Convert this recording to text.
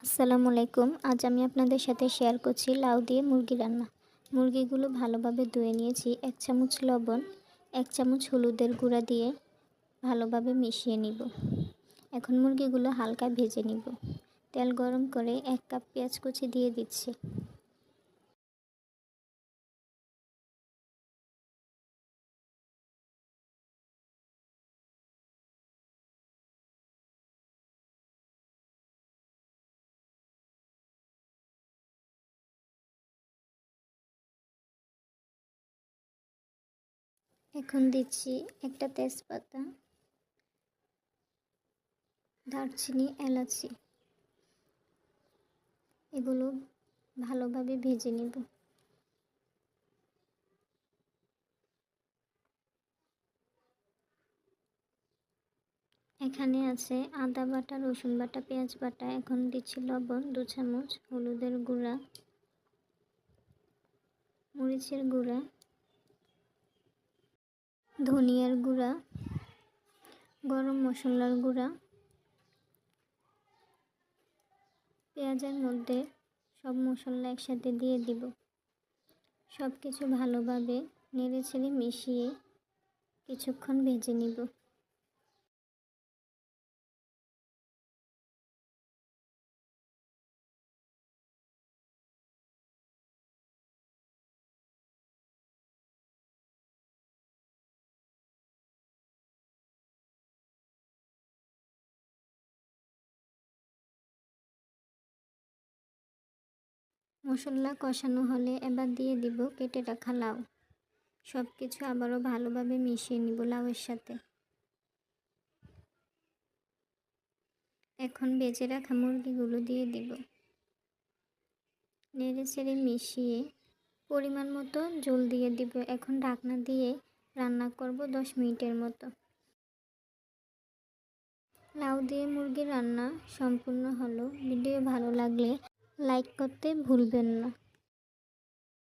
আসসালামু আলাইকুম। আজ আমি আপনাদের সাথে শেয়ার করছি লাউ দিয়ে মুরগি রান্না। মুরগিগুলো ভালোভাবে ধুয়ে নিয়েছি। ১ চামচ লবণ, ১ চামচ হলুদের গুঁড়া দিয়ে ভালোভাবে মিশিয়ে নিব। এখন মুরগিগুলো হালকা ভেজে নিব। তেল গরম করে ১ কাপ পেঁয়াজ কুচি দিয়ে দিচ্ছি। এখন দিচ্ছি একটা তেজপাতা, দারচিনি, এলাচি। এগুলো ভালোভাবে ভেজে নিব। এখানে আছে আদা বাটা, রসুন বাটা, পেঁয়াজ বাটা। এখন দিচ্ছি লবণ ২ চামচ, হলুদের গুঁড়া, মরিচের গুঁড়া, ধনিয়ার গুঁড়া, গরম মশলার গুঁড়া। পেঁয়াজের মধ্যে সব মশলা একসাথে দিয়ে দিব। সব কিছু ভালোভাবে নেড়েচেড়ে মিশিয়ে কিছুক্ষণ ভেজে নিব। মশলা কষানো হলে এবার দিয়ে দিব কেটে রাখা লাউ। সব কিছু আবারও ভালোভাবে মিশিয়ে নিব লাউয়ের সাথে। এখন বেজে রাখা মুরগিগুলো দিয়ে দিব। নেড়েচেড়ে মিশিয়ে পরিমাণ মতো ঝোল দিয়ে দিব। এখন ঢাকনা দিয়ে রান্না করব ১০ মিনিটের মতো। লাউ দিয়ে মুরগি রান্না সম্পূর্ণ হলো। ভিডিও ভালো লাগলে লাইক করতে ভুলবেন না।